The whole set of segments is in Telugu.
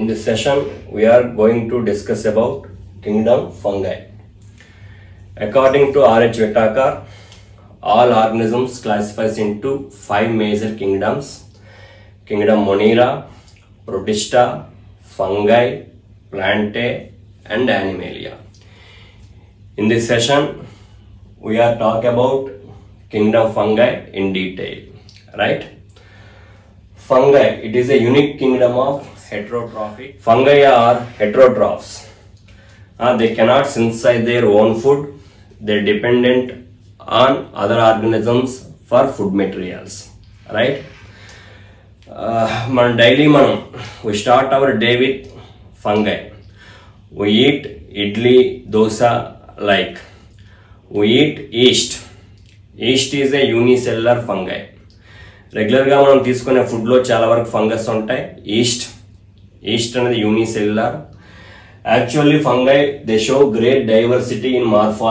this session, we are going to discuss about kingdom fungi. According to R.H. Whitaker, all organisms classifies into 5 major kingdoms: kingdom Monera, Protista, fungi, plantae, and animalia. In this session, we are talking about kingdom fungi in detail, right? Fungi, it is a unique kingdom of heterotrophic. Fungi are heterotrophs. They cannot synthesize their own food. They are dependent on other organisms for food materials, right? We start our day with fungi. We eat idli, dosa, like. We eat yeast. Yeast is a unicellular fungi. Regular గా మనం తీసుకునే ఫుడ్ లో చాలా వరకు ఫంగస్ ఉంటాయి. ఈస్ట్ అనేది unicellular. Actually fungi they show great diversity in morphology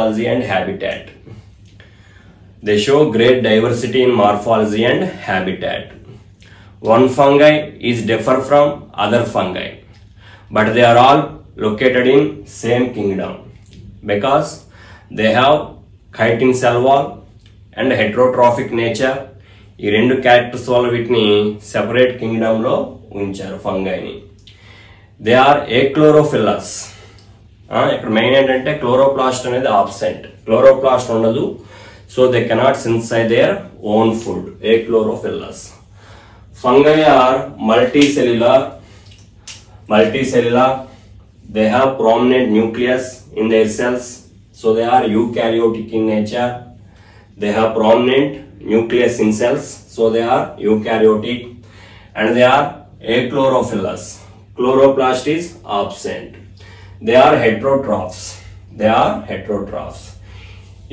and habitat. One fungi is differ from other fungi, but they are all located in same kingdom because they have chitin cell wall and heterotrophic nature. ఈ రెండు క్యారెక్టర్స్ వల్ల వీటిని సెపరేట్ కింగ్డమ్ లో ఉంచారు ఫంగైని. They are ఏక్లోరోఫిల్లస్. ఇక్కడ మెయిన్ ఏంటంటే క్లోరోప్లాస్ట్ అనేది ఆబ్సెంట్, క్లోరోప్లాస్ట్ ఉండదు. So they cannot synthesize their own food. Achlorophyllous. Fungi are multicellular. They have prominent nucleus in their cells, so they are eukaryotic in nature. They have prominent nucleus in cells, so they are eukaryotic, and they are achlorophyllous. Chloroplast is absent. They are heterotrophs.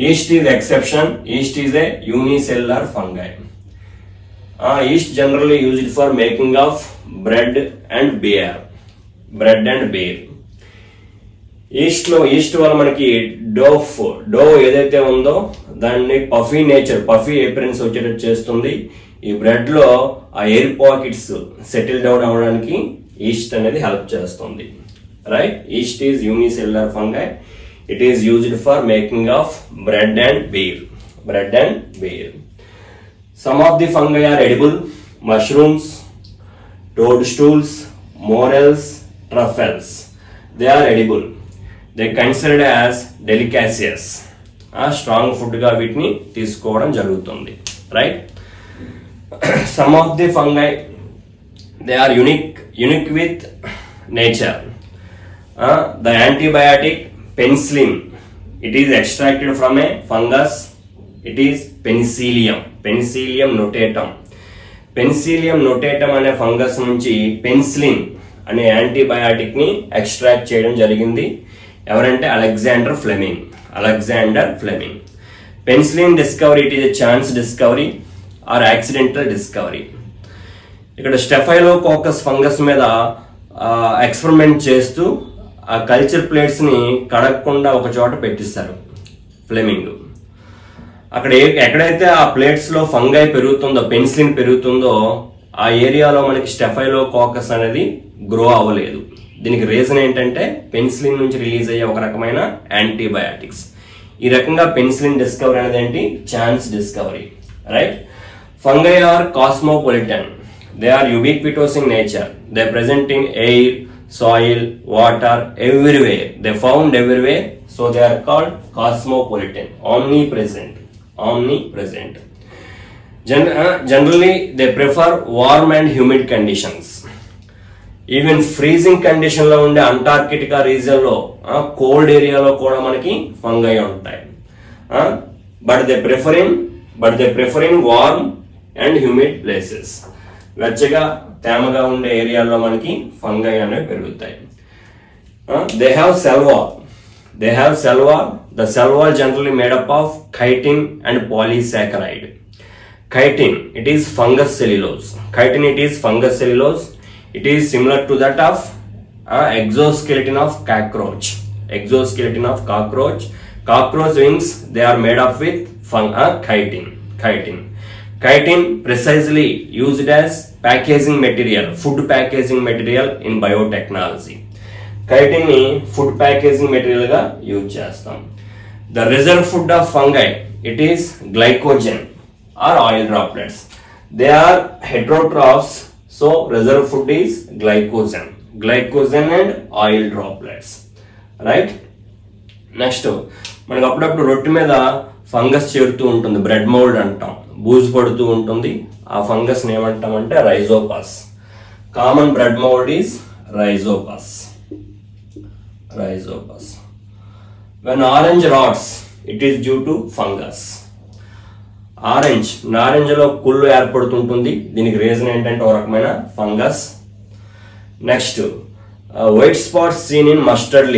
Yeast is exception. Yeast is a unicellular fungi. Yeast generally used for making of bread and beer. East వల్ల మనకి డో ఏదైతే ఉందో దాన్ని పఫీ అపిరెన్స్ వచ్చేటట్టు చేస్తుంది. ఈ బ్రెడ్ లో ఆ ఎయిర్ పాకెట్స్ సెటిల్ డౌన్ అవ్వడానికి ఈస్ట్ అనేది హెల్ప్ చేస్తుంది, right? East is unicellular fungi. It is used for making of bread and beer. Some of the fungi are edible: mushrooms, toadstools, morels, truffles. They are edible. They considered as delicacies. Strong food ga వీటిని తీసుకోవడం జరుగుతుంది, right? Some of the fungi, they are unique with nature. The antibiotic penicillin, it is extracted from a fungus. It is Penicillium notatum. Penicillium notatum అనే ఫంగస్ నుంచి పెన్సిలిన్ అనే యాంటీబయాటిక్ ని ఎక్స్ట్రాక్ట్ చేయడం జరిగింది. ఎవరంటే Alexander Fleming. Penicillin discovery, it is a chance discovery or accidental discovery. ఇక్కడ స్టెఫైలోకోకస్ ఫంగస్ మీద ఎక్స్పెరిమెంట్ చేస్తూ ఆ కల్చర్ ప్లేట్స్ ని కడగకుండా ఒక చోట పెట్టిస్తారు ఫ్లెమింగ్. అక్కడ ఎక్కడైతే ఆ ప్లేట్స్ లో ఫంగై పెరుగుతుందో, పెన్సిలిన్ పెరుగుతుందో, ఆ ఏరియాలో మనకి స్టెఫైలోకోకస్ అనేది గ్రో అవ్వలేదు. దీనికి రీజన్ ఏంటంటే పెన్సిలిన్ నుంచి రిలీజ్ అయ్యే ఒక రకమైన యాంటీబయాటిక్స్. ఈ రకంగా పెన్సిలిన్ డిస్కవరీ అనేది ఏంటి? Chance discovery, right? Fungi are cosmopolitan. They are ubiquitous in nature. They present in air, soil, water, everywhere. They found everywhere, so they are called cosmopolitan, omnipresent. Generally they prefer warm and humid conditions. Even freezing condition లో ఉండే అంటార్కిటికా రీజియన్ లో, కోల్డ్ ఏరియాలో కూడా మనకి ఫంగై ఉంటాయి. But they prefer in warm and humid places. వెచ్చగా తేమగా ఉండే ఏరియాలో మనకి ఫంగై అనేవి పెరుగుతాయి. They have cell wall. The cell wall generally made up of chitin and polysaccharide. Chitin, it is fungus cellulose. It is similar to that of exoskeleton of cockroach. Cockroach wings, they are made up with chitin. Chitin precisely used as packaging material, food packaging material in biotechnology. Chitin ni food packaging material ga use chestam. The reserve food of fungi, it is glycogen or oil droplets. They are heterotrophs, so reserve food is glycogen and oil droplets, right? Next, మనకు అప్పుడప్పుడు రొట్టె మీద ఫంగస్ చేరుతూ ఉంటుంది, బ్రెడ్ మోల్డ్ అంటాం, బూజు పడుతూ ఉంటుంది. ఆ ఫంగస్ ఏమంటామంటే rhizopus. Common bread mould is rhizopus. When orange rots, it is due to fungus. నారింజలో కుళ్ళు ఏర్పడుతుంటుంది, దీనికి రీజన్ ఏంటంటే ఒక రకమైన fungus. Next, white spots seen in mustard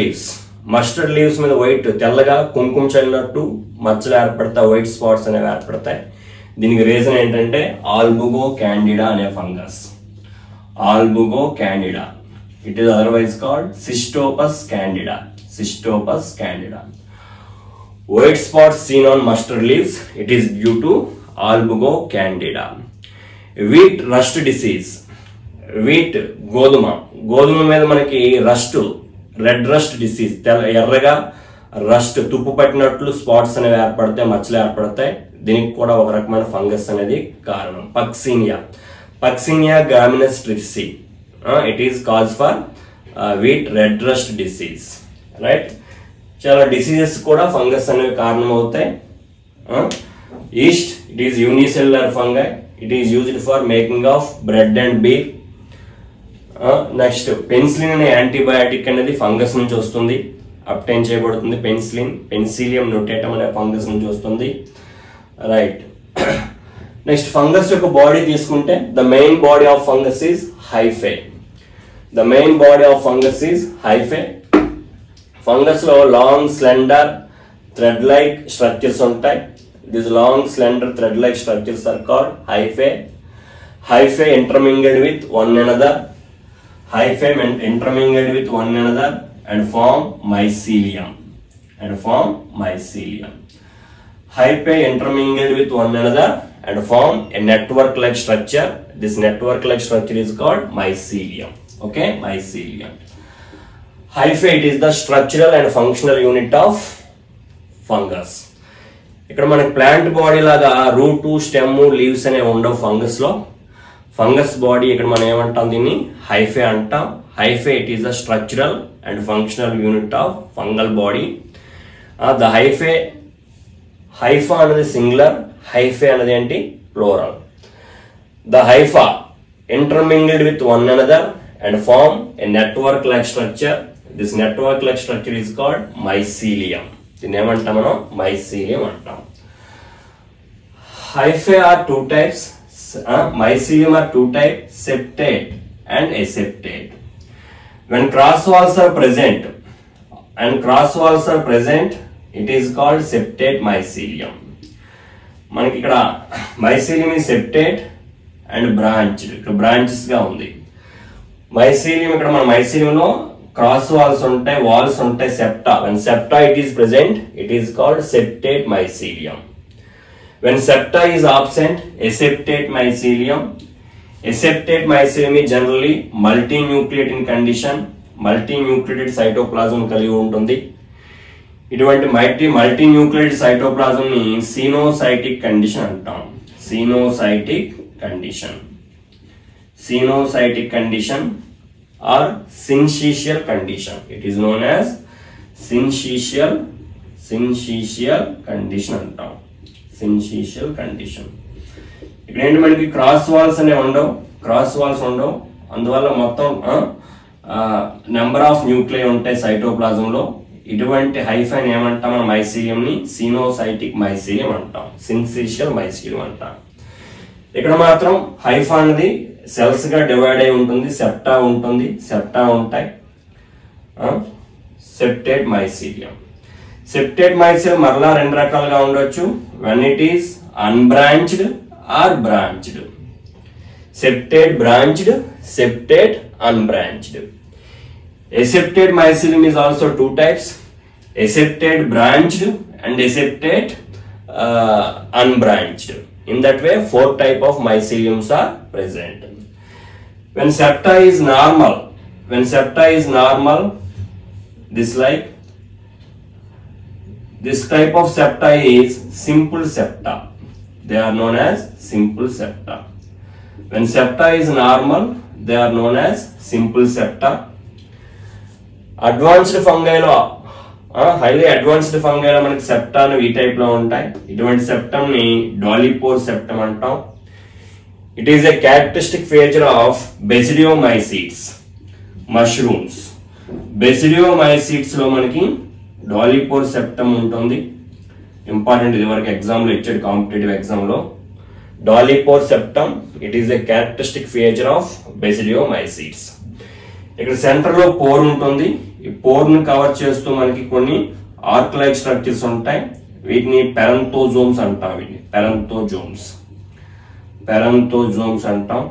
leaves మీద వైట్ తెల్లగా కుంకుమ చల్లినట్టు మచ్చలు ఏర్పడతాయి, వైట్ స్పాట్స్ అనేవి ఏర్పడతాయి. దీనికి రీజన్ ఏంటంటే ఆల్బుగో క్యాండిడా అనే fungus. Albugo candida, it is otherwise called Cystopus candida. White spots seen on mustard leaves, it is due to Albugo candida. Wheat rust disease. Wheat గోధుమ మీద మనకి రస్ట్, రెడ్ రస్ట్ డిసీజ్, ఎర్రగా రస్ట్ తుప్పు పట్టినట్లు స్పాట్స్ అనేవి ఏర్పడతాయి, మచ్చలు ఏర్పడతాయి. దీనికి కూడా ఒక రకమైన ఫంగస్ అనేది కారణం. Puccinia graminis tritici, it is cause for wheat red rust disease, right? చాలా డిసీజెస్ కూడా ఫంగస్ అనేవి కారణం అవుతాయి. Yeast, it is unicellular fungi, it is used for making of bread and beer. Next, penicillin అనే యాంటీబయాటిక్ అనేది ఫంగస్ నుంచి వస్తుంది, అబ్టైన్ చేయబడుతుంది. పెన్సిలియం నోటేటమ్ అనే ఫంగస్ నుంచి వస్తుంది, రైట్? నెక్స్ట్, ఫంగస్ యొక్క బాడీ తీసుకుంటే the main body of fungus is hyphae. Fungus లో long slender thread like structures ఉంటాయి. These long slender thread like structures are called hyphae intermingled with one another and form mycelium. Hyphae intermingled with one another and form a network like structure. This network like structure is called mycelium. Okay, mycelium. Hyphae, it is the structural and functional unit of fungus. ఇక్కడ మనకి ప్లాంట్ బాడీ లాగా రూట్, స్టెమ్, లీవ్స్ అనేవి ఉండవు ఫంగస్ లో. ఫంగస్ బాడీ ఇక్కడ మనం ఏమంటాం, దీన్ని హైఫే అంటాం. Hyphae, it is the structural and functional unit of fungal body. The hypha అనేది సింగులర్, హైఫే అనేది ఏంటి, plural. The hypha intermingled with one another and form a network like structure. This network like structure is called mycelium. దీన్ని ఏమంటాం మనం, మైసీలియం అంటాం. Hyphae are two types. Mycelium are two types, septate and aseptate. When cross walls are present, it is called septate mycelium. మనకి ఇక్కడ mycelium is septate and branched. ఇక్కడ branches గా ఉంది. mycelium, ఇక్కడ మన mycelium లో క్రాస్ వాల్స్ ఉంటాయి, వాల్స్ ఉంటాయి, septa. When septa it is present, it is called septate mycelium. When septa is absent, aseptate mycelium. Aseptate mycelium is generally multinucleated in condition, multinucleated cytoplasm కలిగి ఉంటుంది. ఇటువంటి multinucleated cytoplasm ని సినోసైటిక్ కండిషన్ అంటాం. సినోసైటిక్ condition or syncytial condition. It is known as syncytial condition అంటాం. syncytial condition. ఇక్కడ ఏంటి, మనకి క్రాస్ వాల్స్ ఉండవు, అందువల్ల మొత్తం నెంబర్ ఆఫ్ న్యూక్లియై ఉంటాయి సైటోప్లాజం లో. ఇటువంటి హైఫైన్ ఏమంటాం, మన మైసీలియం ని సినోసైటిక్ మైసీలియం అంటాం, syncytial మైసీలియం అంటాం. ఇక్కడ మాత్రం హైఫా అనేది సెల్స్ గా డివైడ్ అయి ఉంటుంది, సెప్టా ఉంటాయి. సెప్టేట్ మైసీలియం మరలా రెండు రకాలుగా ఉండొచ్చు. when it is unbranched or branched. Septate branched, septate unbranched. Aseptate mycelium is also two types, aseptate branched and aseptate unbranched. In that way, 4 type of myceliums are present. When septa is normal, this type of septa is simple septa. They are known as simple septa. When septa is normal, they are known as simple septa. Advanced fungi lo highly advanced fungi lo manaki septa anu ee type lo untayi. Iటువంటి septum ni dolichopore septum antam. It is a characteristic feature of basidiomycetes, mushrooms. Basidiomycetes లో మనకి dolichopore septum ఉంటుంది. ఇంపార్టెంట్, ఇది వరకు ఎగ్జామ్ లో ఇచ్చాడు, కాంపిటేటివ్ ఎగ్జామ్ లో. dolichopore septum, it is a characteristic feature of basidiomycetes. ఇక్కడ సెంటర్ లో పోర్ ఉంటుంది. ఈ పోర్ ను కవర్ చేస్తూ మనకి కొన్ని ఆర్క్ లైక్ స్ట్రక్చర్స్ ఉంటాయి. వీటిని పెరంతోజోమ్స్ అంటాం. వీటిని పెరంతోజోమ్స్ అంటాం.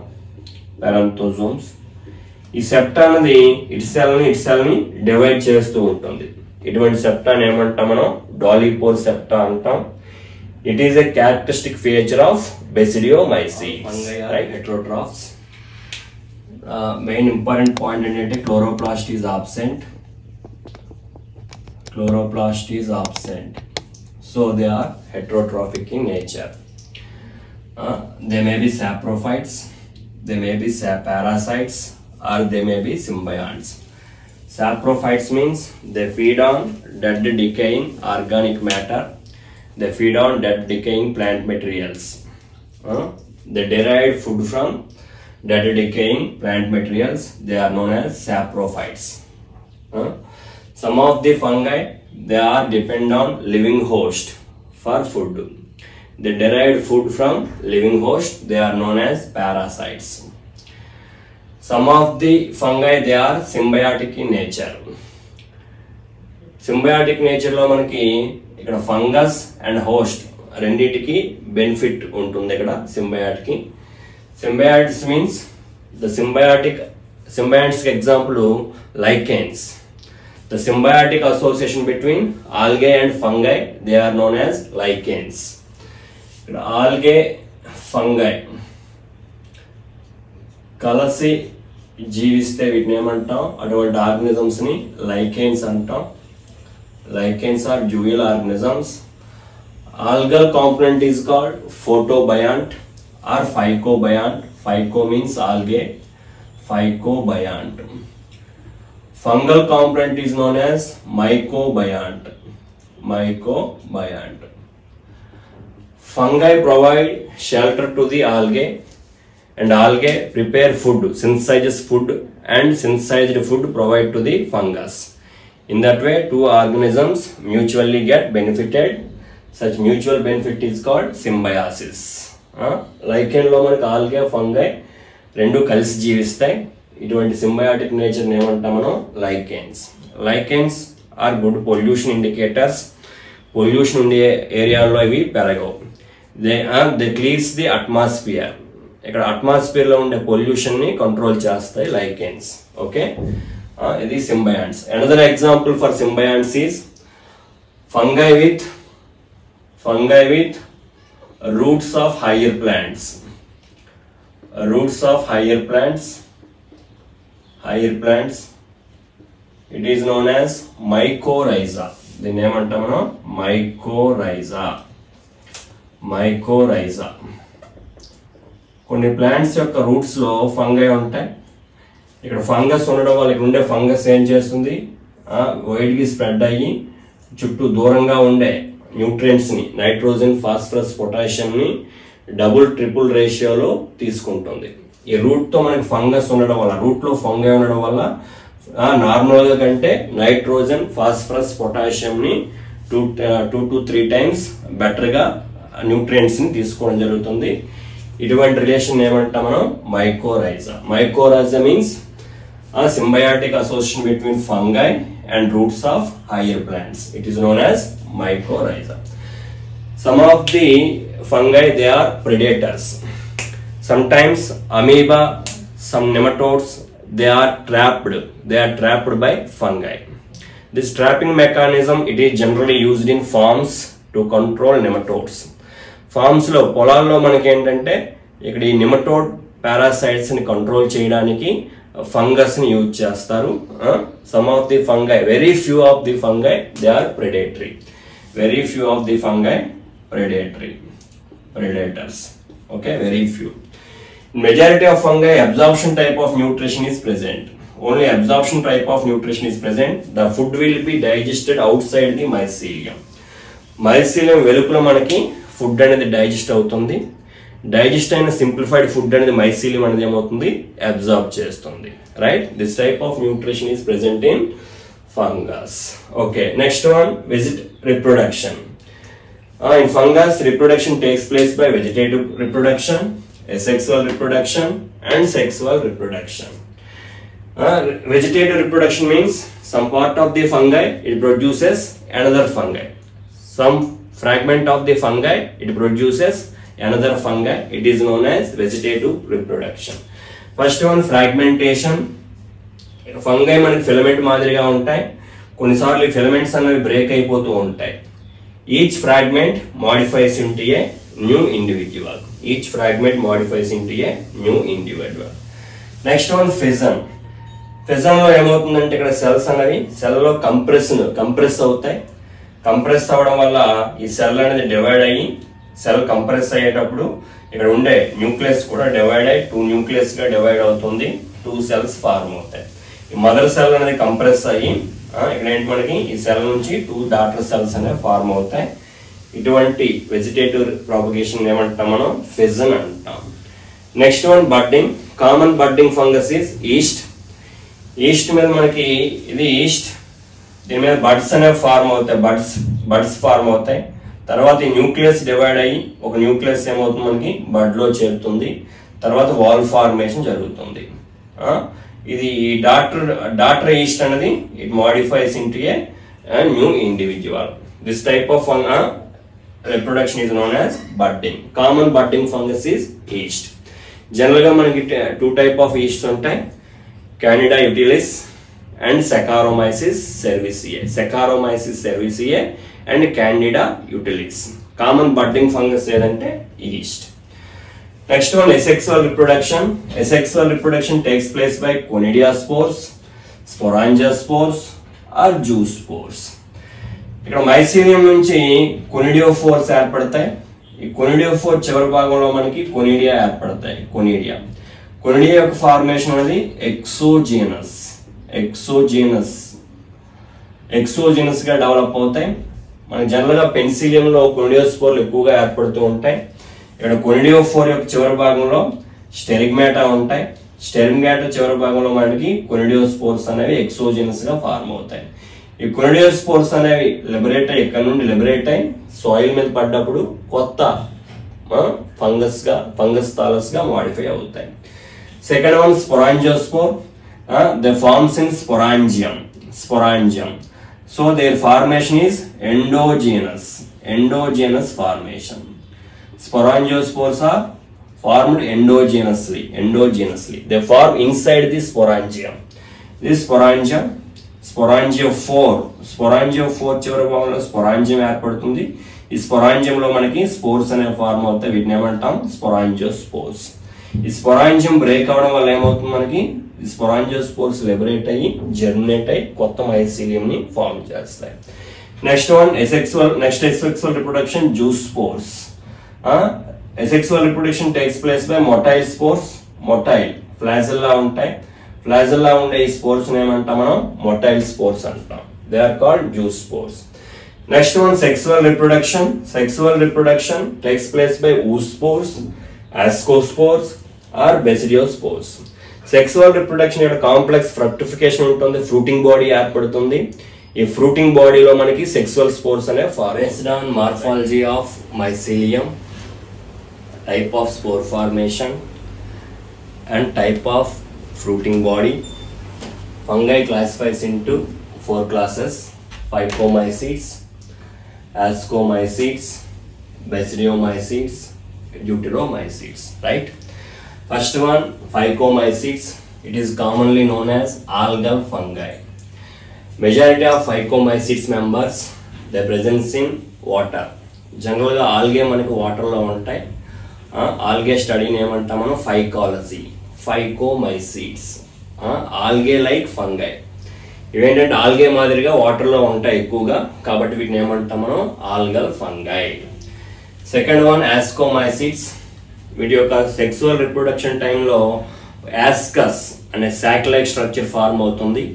పెరంతోజోమ్స్. ఈ సెప్టా అనేది ఇటు సెల్ ని డివైడ్ చేస్తూ ఉంటుంది. ఇటువంటి సెప్టాని ఏమంటాం మనం? dolichopore septa అంటాం. It is a characteristic feature of basidiomycetes. Fungi are heterotrophs. Main important point ఏంటంటే chloroplast is absent. So they are heterotrophic in nature. They may be saprophytes, they may be parasites, or they may be symbionts. Saprophytes means they feed on dead decaying organic matter. They feed on dead decaying plant materials. They derive food from dead decaying plant materials. They are known as saprophytes. Some of the fungi, they are depend on living host for food. They derive food from living host. They are known as parasites. Some of the fungi, they are symbiotic in nature. Symbiotic nature లో మనకి ఇక్కడ ఫంగస్ అండ్ హోస్ట్ రెండింటికి బెనిఫిట్ ఉంటుంది. ఇక్కడ సింబయాట్కి. Symbiotes means the symbionts example lichens. The symbiotic association between algae and fungi, they are known as lichens. Algae, fungi కలిసి జీవిస్తే వీటిని ఏమంటాం? అటువంటి ఆర్గనిజమ్స్ ని lichens అంటాం. Lichens are jewel organisms. Algal component is called photobiont or phycobiont. Phyco means algae, phycobiont. Fungal component is known as mycobiont. Fungi provide shelter to the algae, and algae prepare food, synthesizes food, and synthesized food provide to the fungus. In that way, two organisms mutually get benefited. Such mutual benefit is called symbiosis. Lichen లో మనకి algae, fungi రెండు కలిసి జీవిస్తాయి. ఇటువంటి symbiotic nature ఏమంటాం మనం? Lichens are good pollution indicators. Pollution ఉండే ఏరియాలో ఇవి పెరగవు. They cleanse the atmosphere. ఇక్కడ అట్మాస్ఫియర్ లో ఉండే పొల్యూషన్ ని కంట్రోల్ చేస్తాయి lichens. Okay. ఇది symbionts. Another example for symbionts is fungi with roots of higher plants. It is known as mycorrhiza. దీన్ని ఏమంటాం మనం? mycorrhiza. కొన్ని ప్లాంట్స్ యొక్క రూట్స్ లో ఫంగై ఉంటాయి. ఇక్కడ ఫంగస్ ఉండడం వల్ల ఇక్కడ ఉండే ఫంగస్ ఏం చేస్తుంది? వైడ్ గా స్ప్రెడ్ అయ్యి చుట్టూ దూరంగా ఉండే న్యూట్రియంట్స్ ని, నైట్రోజన్, ఫాస్ఫరస్, పొటాషియం ని డబుల్ ట్రిపుల్ రేషియోలో తీసుకుంటుంది. ఈ రూట్ తో మనకి ఫంగస్ ఉండడం వల్ల, రూట్ లో ఫంగై ఉండడం వల్ల నార్మల్ గా కంటే నైట్రోజన్, ఫాస్ఫరస్, పొటాషియం ని 2 to 3 times బెటర్ గా న్యూట్రియంట్స్ ని తీసుకోవడం జరుగుతుంది. ఇటువంటి రిలేషన్ ఏమంటాం మనం? mycorrhiza means a symbiotic association between fungi and roots of higher plants. It is known as mycorrhiza. Some of the fungi, they are predators. Sometimes amoeba, some nematodes, they are trapped by fungi. This trapping mechanism, it is generally used in farms to control nematodes. Farms లో పొలాల్లో మనకి ఏంటంటే ఇక్కడ ఈ నిమటోడ్ పారాసైట్స్ ని కంట్రోల్ చేయడానికి ఫంగస్ ని యూజ్ చేస్తారు. Some of the fungi, very few of the fungi they are predatory, very few of the fungi predators. Okay, very few. In majority of fungi, absorption type of nutrition is present. Only absorption type of nutrition is present. The food will be digested outside the mycelium. Mycelium వెలుపల మనకి ఫుడ్ అనేది డైజెస్ట్ అవుతుంది. డైజెస్ట్ అయిన సింప్లిఫైడ్ ఫుడ్ అనేది మైసీలియం అనేది ఏమవుతుంది, అబ్జార్బ్ చేస్తుంది. Right, this type of nutrition is present in fungus. Okay, next one reproduction. In fungus, reproduction takes place by vegetative reproduction, asexual reproduction, and sexual reproduction. Vegetative reproduction means some part of the fungi it produces another fungi. Some fragment of the fungi it produces another fungi. It is known as vegetative reproduction. First one, fragmentation. Fungi మనకి ఫిలమెంట్ మాదిరిగా ఉంటాయి. కొన్నిసార్లు ఫిలమెంట్స్ అనేవి బ్రేక్ అయిపోతూ ఉంటాయి. Each fragment modifies into a new individual. Each fragment modifies into a new individual. Next one, fission. Fission లో ఏమవుతుందంటే ఇక్కడ సెల్స్ అనేవి సెల్ లో కంప్రెస్ అవుతాయి. కంప్రెస్ అవ్వడం వల్ల ఈ సెల్ అనేది డివైడ్ అయ్యి, సెల్ కంప్రెస్ అయ్యేటప్పుడు ఇక్కడ ఉండే న్యూక్లియస్ కూడా డివైడ్ అయ్యి 2 న్యూక్లియస్ గా డివైడ్ అవుతుంది. 2 సెల్స్ ఫార్మ్ అవుతాయి. ఈ మదర్ సెల్ అనేది కంప్రెస్ అయ్యి ఇక్కడ ఏంటి మనకి ఈ సెల్ నుంచి 2 డాటర్ సెల్స్ అనేవి ఫార్మ్ అవుతాయి. ఇటువంటి వెజిటేటివ్ ప్రాపగేషన్ ఏమంటాం మనం, ఫిజన్ అంటాం. Next one, budding. Common budding fungus is east. East మీద మనకి ఇది ఈస్ట్, దీని మీద బడ్స్ అనేవి ఫార్మ్ అవుతాయి. బడ్స్ ఫార్మ్ అవుతాయి. తర్వాత ఈ న్యూక్లియస్ డివైడ్ అయ్యి ఒక న్యూక్లియస్ ఏమవుతుంది మనకి బడ్ లో చేరుతుంది. తర్వాత వాల్ ఫార్మేషన్ జరుగుతుంది. ఇది డాటర్ ఈస్ట్ అనేది it modifies into a new individual. This type of reproduction is known as budding. Common budding fungus is yeast. General గా మనకి 2 type of yeast ఉంటాయి, Candida utilis and Saccharomyces cerevisiae. Saccharomyces cerevisiae and Candida utilis. Common budding fungus ఏదంటే yeast. Next one, asexual reproduction. Asexual reproduction takes place by Conidiaspores, Sporangiaspores or Zoospores. ఇక్కడ మైసీలియం నుంచి కొనిడియోఫోర్స్ ఏర్పడతాయి. ఈ కొనిడియోఫోర్ చివరి భాగంలో మనకి కొనిడియా ఏర్పడతాయి. కొనిడియా యొక్క ఫార్మేషన్ అనేది ఎక్సోజీనస్ గా డెవలప్ అవుతాయి. మనకి జనరల్ గా పెన్సిలియం లో కొనిడియోస్పోర్లు ఎక్కువగా ఏర్పడుతూ ఉంటాయి. ఇక్కడ కొనిడియోఫోర్ యొక్క చివరి భాగంలో స్టెరిగ్మాటా ఉంటాయి. స్టెరిగ్మాటా చివరి భాగంలో మనకి కొనిడియోస్పోర్స్ అనేవి ఎక్సోజీనస్ గా ఫార్మ్ అవుతాయి. ఈ కొనిడియోస్పోర్స్ అనేవి లిబరేట్ అయ్యి ఇక్కడ నుండి లిబరేట్ అయ్యి సాయిల్ మీద పడ్డప్పుడు కొత్త ఫంగస్ థాలస్ గా మాడిఫై అవుతాయి. Second one, sporangiospore. They forms in sporangium. So their formation is endogenous formation. Sporangiospores are formed endogenously. They form inside the sporangium. This sporangiophore చివరి భాగంలో స్పోరాంజియం ఏర్పడుతుంది. ఈ స్పోరాంజియం లో మనకి స్పోర్స్ అనేవి ఫార్మ్ అవుతాయి. వీటిని ఏమంటాం, స్పోరాంజియోస్పోర్స్. ఈ స్పోరాంజియం బ్రేక్ అవడం వల్ల ఏమవుతుంది మనకి, ఈ స్పోరాంజియోస్పోర్స్ లిబరేట్ అయ్యి జర్మినేట్ అయ్యి కొత్త మైసీలియం ని ఫార్మ్ చేస్తాయి. Next one, asexual reproduction, zoospores. Asexual reproduction takes place by motile spores. Motile flagella ఉంటాయి. ఫ్లాజెల్లా ఉండే ఈ స్పోర్స్ ఏమంటాం మనం, మొటైల్ స్పోర్స్ అంటాం. They are called zoospores. Next one, sexual reproduction takes place by oospores, ascospores are basidiospores. Sexual reproduction యొక్క కాంప్లెక్స్ ఫ్రక్టిఫికేషన్ ఉంటుంది. ఫ్రూటింగ్ బాడీ ఏర్పడుతుంది. ఈ ఫ్రూటింగ్ బాడీలో మనకి సెక్సువల్ స్పోర్స్ అనే based on morphology of mycelium, type of spore formation and type of fruiting body, fungi classifies into 4 classes: Phycomycetes, Ascomycetes, Basidiomycetes, Deuteromycetes. Right? First one, Phycomycetes. It is commonly known as algal fungi. Majority of Phycomycetes members they present in water. General గా ఆల్గే మనకి వాటర్ లో ఉంటాయి. ఆల్గే స్టడీని ఏమంటాం మనం phycology, phycomycetes, algae like fungi. ఇవేంటంటే ఆల్గే మాదిరిగా వాటర్ లో ఉంటాయి ఎక్కువగా, కాబట్టి వీటిని ఏమంటాం మనం algal fungi. Second one ascomycetes. వీటి యొక్క సెక్సువల్ రిప్రొడక్షన్ టైంలో యాస్కస్ అనే సాక్ లైక్ స్ట్రక్చర్ ఫార్మ్ అవుతుంది,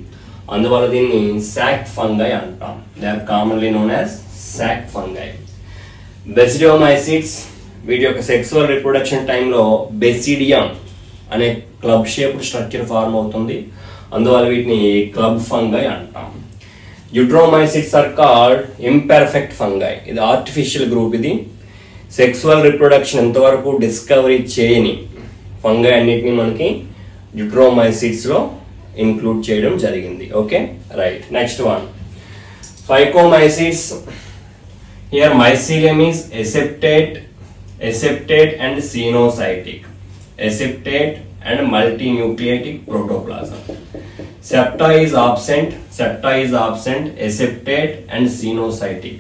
అందువల్ల దీన్ని సాక్ ఫంగై అంటాం. They are commonly known as sac fungi. Basidiomycetes. వీటి యొక్క సెక్సువల్ రిప్రొడక్షన్ టైంలో బెసిడియం అనే క్లబ్ షేప్డ్ స్ట్రక్చర్ ఫార్మ్ అవుతుంది, అందువల్ల వీటిని క్లబ్ ఫంగై అంటాం. Deuteromycetes are called imperfect fungi. ఇది ఆర్టిఫిషియల్ గ్రూప్. ఇది సెక్సువల్ రిప్రొడక్షన్ ఎంతవరకు డిస్కవరీ చేయని ఫంగై అన్నిటిని మనకి యుట్రోమైసిడ్స్ లో ఇంక్లూడ్ చేయడం జరిగింది. Okay, right. Next one phycomycetes. Here mycelium is aseptate and cenocytic, aseptate and multinucleatic protoplasm. Septa is absent, aseptate and cenocytic.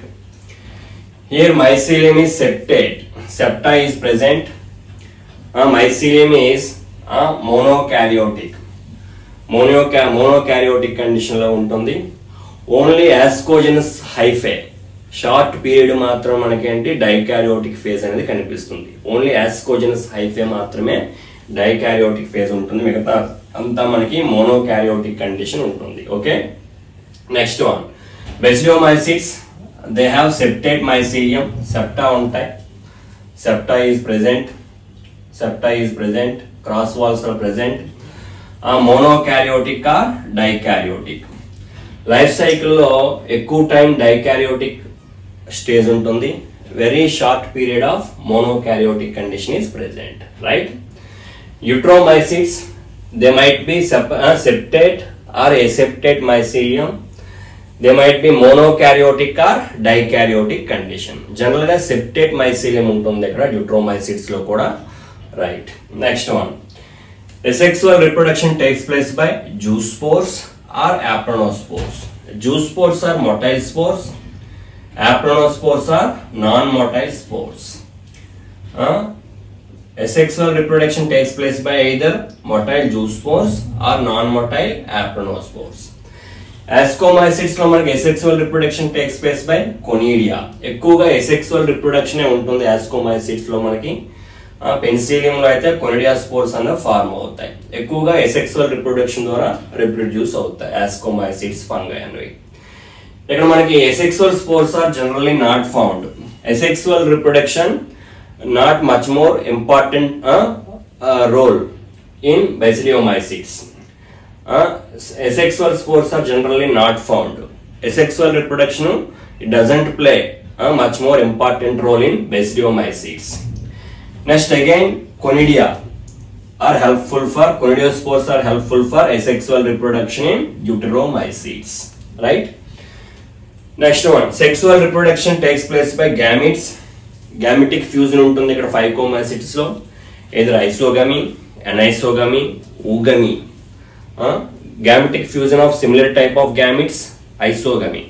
Here mycelium is septate, septa is present. Mycelium is monokaryotic. Monokaryotic condition లో ఉంటుంది. ఓన్లీ యాస్కోజెనస్ హైఫే షార్ట్ పీరియడ్ మాత్రం మనకేంటి డైకారియోటిక్ ఫేజ్ అనేది కనిపిస్తుంది. ఓన్లీ యాస్కోజెనస్ హైఫే మాత్రమే డైకారియోటిక్ ఫేజ్ ఉంటుంది, మిగతా అంతా మనకి మోనోకారియోటిక్ కండిషన్ ఉంటుంది. Okay, next one basidiomycetes. They have septate mycelium, septa ఉంటాయి, septa is present, cross walls are present. Monokaryotic or dikaryotic. Life సైకిల్లో ఎక్కువ టైం డైకారియోటిక్ స్టేజ్ ఉంటుంది, very short period of monokaryotic condition is present, right. Deuteromycetes, they might be septate or aseptate mycelium, they might be monokaryotic or dikaryotic condition. General గా సెప్టేట్ మైసీలియం ఉంటుంది ఇక్కడ యుట్రోమైసిడ్స్ లో కూడా, right. Next one asexual reproduction takes place by zoospores or apronospores. Zoospores are motile spores, apronospores are non-motile spores. Asexual reproduction takes place by either motile zoospores or non-motile apronospores. Ascomycetes లో మనకి asexual reproduction takes place by conidia. ఎక్కువగా asexual reproduction ఏ ఉంటుంది ascomycetes లో మనకి. పెన్సిలియం లో అయితే కొనిడియా స్పోర్స్ అనేవి ఫార్మ్ అవుతాయి, ఎక్కువగా asexual reproduction ద్వారా రిప్రొడ్యూస్ అవుతాయి ascomycetes ఫంగై అనేవి. ఇక్కడ మనకి asexual spores are generally not found. Asexual reproduction not much more important role in basidiomycetes. Asexual spores are generally not found. Asexual reproduction it doesn't play a much more important role in basidiomycetes. Next again conidia are helpful for conidiospores are helpful for asexual reproduction in deuteromycetes, right. Next one sexual reproduction takes place by gametes. Gametic fusion ఉంటుంది ఇక్కడ ఫైకోమైసిడ్స్ లో, either isogamy, anisogamy, oogamy. Gametic fusion of similar type of gametes, isogamy.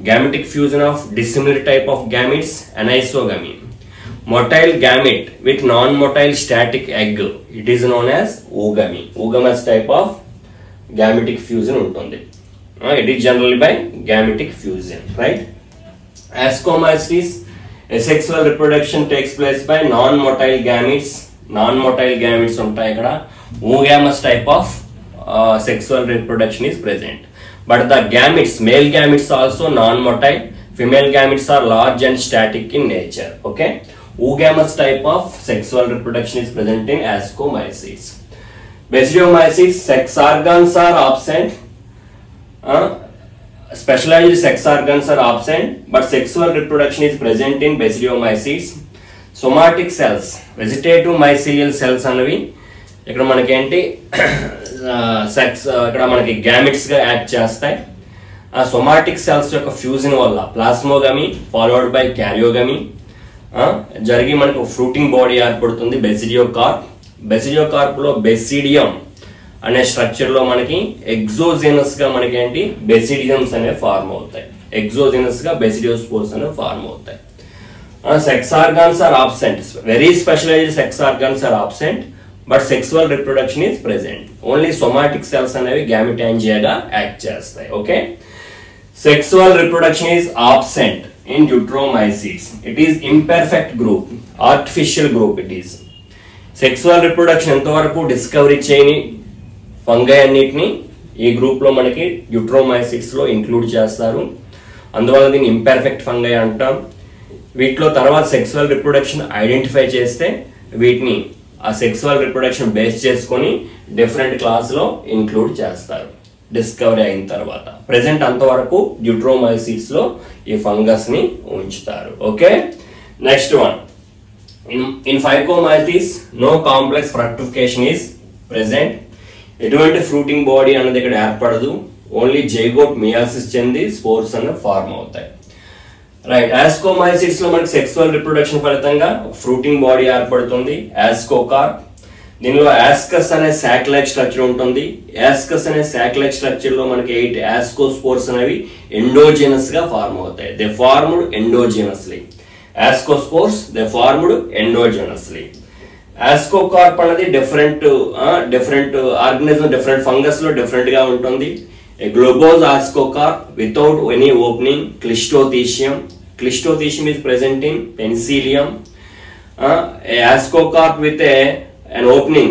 Gametic fusion of dissimilar type of gametes, anisogamy. Motile gamete with non-motile static egg, it is known as oogamy. Oogamous type of gametic fusion ఉంటుంది. It is generally by gametic fusion, right. Ascomycetes, asexual reproduction takes place by non-motile gametes. Non-motile gametes ఉంటాయి ఇక్కడ. Oogamous type of sexual reproduction is present, but the gametes, male gametes also non-motile, female gametes are large and static in nature. Okay, oogamous type of sexual reproduction is present in ascomycetes. Basidiomycetes, sex organs are absent. Specialized sex organs are absent, but sexual reproduction is present in basidiomycetes. Somatic cells, vegetative mycelial cells అనేవి ఇక్కడ మనకి ఏంటి సెక్స్ ఇక్కడ మనకి గ్యామెట్స్ గా యాక్ట్ చేస్తాయి. ఆ సొమాటిక్ సెల్స్ యొక్క ఫ్యూజన్ వల్ల ప్లాస్మోగమీ ఫాలోడ్ బై క్యారియోగమీ జరిగి మనకు ఫ్రూటింగ్ బాడీ ఏర్పడుతుంది బెసిడియోకార్ప్. బెసిడియోకార్ప్ లో బెసిడియం అనే స్ట్రక్చర్ లో మనకి ఎగ్జోజెనస్ గా మనకి ఏంటి బెసిడియమ్స్ అనేవి ఫార్మ్ అవుతాయి. ఎగ్జోజెనస్ గా బెసిడియోస్పోర్స్ అనేవి ఫార్మ్ అవుతాయి. Sex organs are absent. Very specialized sex organs are absent, but sexual reproduction is present. Only somatic cells అనేవి gametangia గా యాక్ట్ చేస్తాయి. Okay, sexual reproduction is absent in Deuteromycetes. It is imperfect group, artificial group it is. Sexual reproduction ఎంతవరకు డిస్కవరీ చేయని ఫంగై అన్నిటిని ఈ గ్రూప్ లో మనకి Deuteromycetes లో ఇంక్లూడ్ చేస్తారు. అందువల్ల దీన్ని ఇంపర్ఫెక్ట్ ఫంగై అంటాం. వీటిలో తర్వాత సెక్సువల్ రిప్రొడక్షన్ ఐడెంటిఫై చేస్తే వీటిని ఆ సెక్సువల్ రిప్రొడక్షన్ బేస్ చేసుకొని డిఫరెంట్ క్లాస్ లో ఇంక్లూడ్ చేస్తారు డిస్కవరీ అయిన తర్వాత. ప్రెసెంట్ అంతవరకు Deuteromycetes లో ఈ ఫంగస్ ని ఉంచుతారు. Okay, next one, in phycomycetes no complex fructification is present. ఎటువంటి ఫ్రూటింగ్ బాడీ అనేది ఇక్కడ ఏర్పడదు. ఓన్లీ జైగోట్ మియాసిస్ చెంది స్పోర్స్ అనేవి ఫార్మ్ అవుతాయి. రైట్, యాస్కోమైసిస్ లో మనకి సెక్సువల్ రిప్రొడక్షన్ ఫలితంగా ఫ్రూటింగ్ బాడీ ఏర్పడుతుంది, యాస్కోకార్ప్. దీనిలో యాస్కస్ అనే సాక్ లైక్ స్ట్రక్చర్ ఉంటుంది. యాస్కస్ అనే సాక్ లైక్ స్ట్రక్చర్ లో మనకి 8 యాస్కోస్పోర్స్ అనేవి ఎండోజినస్ గా ఫార్మ్ అవుతాయి. They formed endogenously. Ascospores they formed endogenously. Ascocarp అనేది డిఫరెంట్ ఆర్గనిజం, డిఫరెంట్ ఫంగస్ లో డిఫరెంట్ గా ఉంటుంది. A globose ascocarp without any opening, Cleistothecium. Cleistothecium is present in Penicillium. A ascocarp with an opening,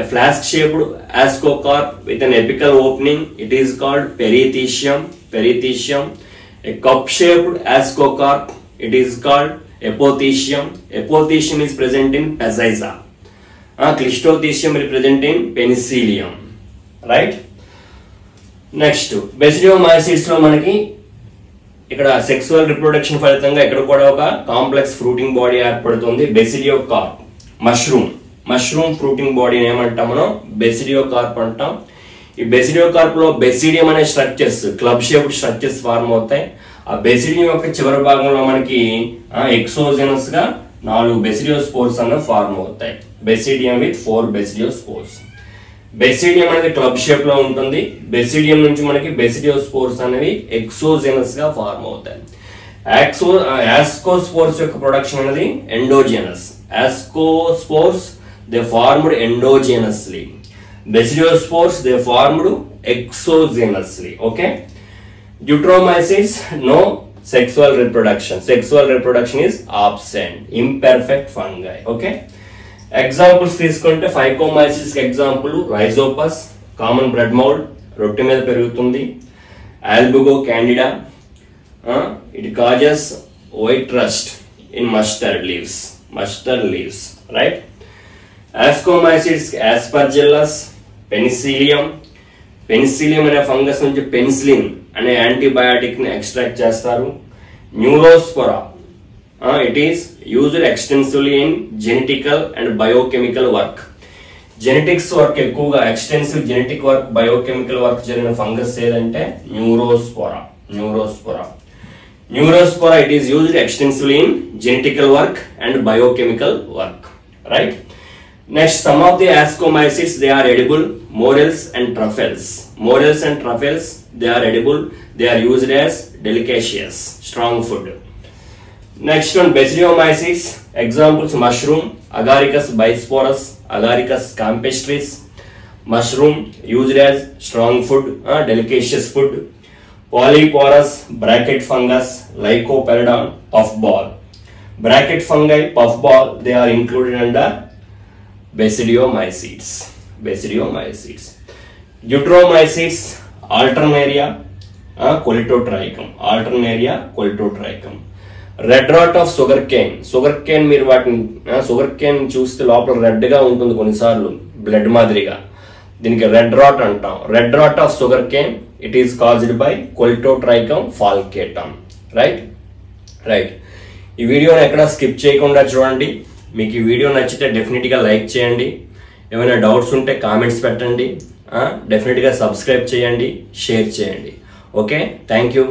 a flask-shaped ascocarp with an apical opening, it is called Perithecium. Perithecium. A cup-shaped ascocarp, it is called Apothecium. Apothecium is present in Pezziza. Cleistothecium is present in Penicillium. Right? Next, basidiomycetes లో మనకి ఇక్కడ సెక్సువల్ రిప్రొడక్షన్ ఫలితంగా ఇక్కడ కూడా ఒక కాంప్లెక్స్ ఫ్రూటింగ్ బాడీ ఏర్పడుతుంది, బెసిడియోకార్ప్. మష్రూమ్ ఫ్రూటింగ్ బాడీని ఏమంటాం మనం? బెసిడియోకార్ప్ అంటాం. ఈ బెసిడియోకార్ప్ లో బెసిడియం అనే structures, club shaped structures form అవుతాయి. ఆ బెసిడియం యొక్క చివరి భాగంలో మనకి ఎక్సోజెనస్ గా 4 బెసిడియోస్పోర్స్ అనేవి ఫార్మ్ అవుతాయి. బెసిడియం విత్ 4 బెసిడియోస్పోర్స్. బెసిడియం అనేది క్లబ్ షేప్ లో ఉంటుంది. బెసిడియం నుంచి మనకి బెసిడియోస్పోర్స్ అనేవి ఎక్సోజెనస్ గా ఫార్మ్ అవుతాయి. యాస్కోస్పోర్స్ యొక్క ప్రొడక్షన్ అనేది endogenous. Ascospores they formed endogenously. Basidiospores they formed exogenously. Okay, Deuteromycetes no sexual reproduction. Sexual reproduction is absent. Imperfect fungi. Okay. Examples తీసుకుంటే phycomycetes example Rhizopus, common bread mould, రొట్టె మీద పెరుగుతుంది. Albugo candida, it causes white rust in mustard leaves. Right, ascomycetes Aspergillus, Penicillium అనే ఫంగస్ నుంచి పెన్సిలిన్ అనే యాంటీబయాటిక్ ని ఎక్స్ట్రాక్ట్ చేస్తారు. Neurospora, it is used extensively in genetical and biochemical work. Genetics work ఎక్కువగా, extensive genetic work, biochemical work జరిగిన ఫంగస్ ఏదంటే న్యూరోస్పోరా. It is used extensively in genetical work and biochemical work. Right? Next, some of the ascomycetes, they are edible. Morels and truffles, they are edible. They are used as delicacies, strong food. Next one, Basidiomycetes. Examples: mushroom, Agaricus bisporus, Agaricus campestris. Mushroom used as strong food, delicacious food. Polyporous bracket fungus, Lycopelledon, puffball. Bracket fungi, puffball, they are included under Basidiomycetes. Deuteromycetes, Alternaria, Colitotrichum. Red rot of sugar cane మీరు వాటిని షుగర్ కేన్ చూస్తే లోపల రెడ్ గా ఉంటుంది కొన్నిసార్లు బ్లడ్ మాదిరిగా, దీనికి రెడ్ రాట్ అంటాం. Red rot of sugar cane, it is caused by Colletotrichum falcatum. Right. ఈ వీడియోని ఎక్కడ స్కిప్ చేయకుండా చూడండి. మీకు ఈ వీడియో నచ్చితే డెఫినెట్ గా లైక్ చేయండి. ఏమైనా డౌట్స్ ఉంటే కామెంట్స్ పెట్టండి. డెఫినెట్ గా సబ్స్క్రైబ్ చేయండి, షేర్ చేయండి. Okay, thank you.